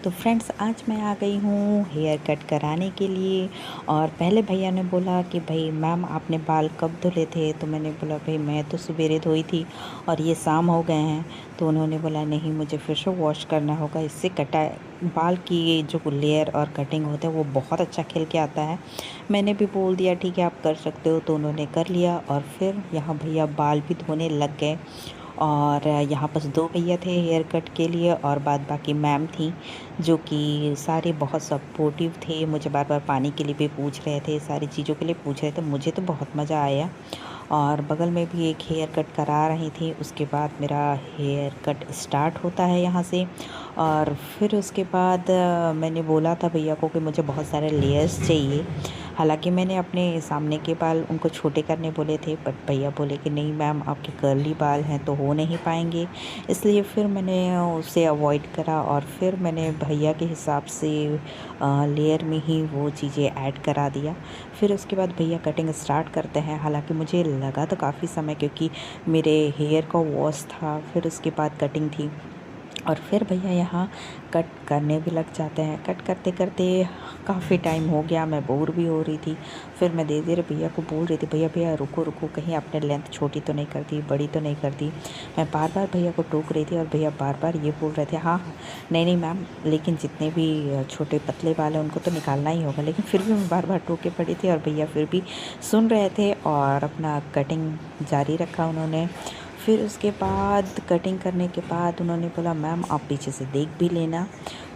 तो फ्रेंड्स आज मैं आ गई हूँ हेयर कट कराने के लिए। और पहले भैया ने बोला कि भाई मैम आपने बाल कब धुले थे, तो मैंने बोला भाई मैं तो सवेरे धोई थी और ये शाम हो गए हैं। तो उन्होंने बोला नहीं मुझे फिर से वॉश करना होगा, इससे कटा बाल की जो लेयर और कटिंग होता है वो बहुत अच्छा खिल के आता है। मैंने भी बोल दिया ठीक है आप कर सकते हो, तो उन्होंने कर लिया। और फिर यहाँ भैया बाल भी धोने लग गए। और यहाँ बस 2 भैया थे हेयर कट के लिए और बाद बाकी मैम थी, जो कि सारे बहुत सपोर्टिव थे। मुझे बार बार पानी के लिए भी पूछ रहे थे, सारी चीज़ों के लिए पूछ रहे थे। मुझे तो बहुत मज़ा आया। और बगल में भी एक हेयर कट करा रही थी। उसके बाद मेरा हेयर कट स्टार्ट होता है यहाँ से। और फिर उसके बाद मैंने बोला था भैया को कि मुझे बहुत सारे लेयर्स चाहिए। हालांकि मैंने अपने सामने के बाल उनको छोटे करने बोले थे, बट भैया बोले कि नहीं मैम आपके कर्ली बाल हैं तो हो नहीं पाएंगे। इसलिए फिर मैंने उसे अवॉइड करा और फिर मैंने भैया के हिसाब से लेयर में ही वो चीज़ें ऐड करा दिया। फिर उसके बाद भैया कटिंग स्टार्ट करते हैं। हालांकि मुझे लगा तो काफ़ी समय, क्योंकि मेरे हेयर का वॉश था, फिर उसके बाद कटिंग थी और फिर भैया यहाँ कट करने भी लग जाते हैं। कट करते करते काफ़ी टाइम हो गया, मैं बोर भी हो रही थी। फिर मैं धीरे धीरे भैया को बोल रही थी भैया भैया रुको रुको, कहीं आपने लेंथ छोटी तो नहीं कर दी, बड़ी तो नहीं कर दी। मैं बार बार भैया को टोक रही थी और भैया बार बार ये बोल रहे थे हाँ हाँ नहीं नहीं मैम, लेकिन जितने भी छोटे पतले बाल हैं उनको तो निकालना ही होगा। लेकिन फिर भी मैं बार बार टोके पड़ी थी और भैया फिर भी सुन रहे थे और अपना कटिंग जारी रखा उन्होंने। फिर उसके बाद कटिंग करने के बाद उन्होंने बोला मैम आप पीछे से देख भी लेना,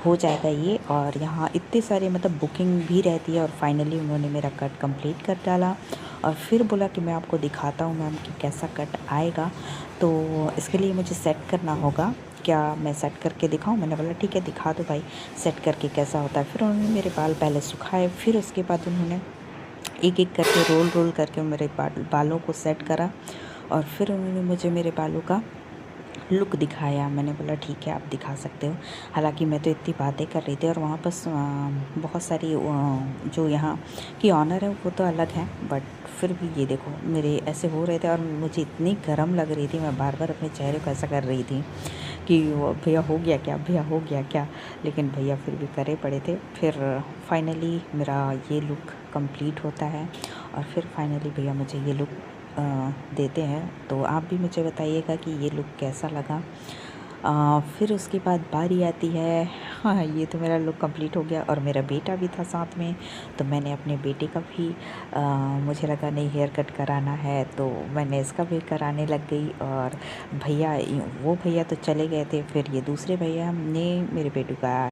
हो जाएगा ये। और यहाँ इतने सारे मतलब बुकिंग भी रहती है। और फाइनली उन्होंने मेरा कट कंप्लीट कर डाला और फिर बोला कि मैं आपको दिखाता हूँ मैम कि कैसा कट आएगा। तो इसके लिए मुझे सेट करना होगा, क्या मैं सेट करके दिखाऊं? मैंने बोला ठीक है दिखा दो भाई सेट करके कैसा होता है। फिर उन्होंने मेरे बाल पहले सुखाए, फिर उसके बाद उन्होंने एक एक करके रोल रोल करके मेरे बालों को सेट करा। और फिर उन्होंने मुझे मेरे बालों का लुक दिखाया। मैंने बोला ठीक है आप दिखा सकते हो। हालांकि मैं तो इतनी बातें कर रही थी और वहाँ पर बहुत सारी जो यहाँ की ऑनर है वो तो अलग है, बट फिर भी ये देखो मेरे ऐसे हो रहे थे और मुझे इतनी गर्म लग रही थी। मैं बार बार अपने चेहरे को ऐसा कर रही थी कि भैया हो गया क्या, भैया हो गया क्या। लेकिन भैया फिर भी करे पड़े थे। फिर फाइनली मेरा ये लुक कंप्लीट होता है और फिर फाइनली भैया मुझे ये लुक देते हैं। तो आप भी मुझे बताइएगा कि ये लुक कैसा लगा। फिर उसके बाद बारी आती है, हाँ ये तो मेरा लुक कंप्लीट हो गया और मेरा बेटा भी था साथ में। तो मैंने अपने बेटे का भी मुझे लगा नहीं हेयर कट कराना है, तो मैंने इसका भी कराने लग गई। और भैया वो भैया तो चले गए थे, फिर ये दूसरे भैया ने मेरे बेटू का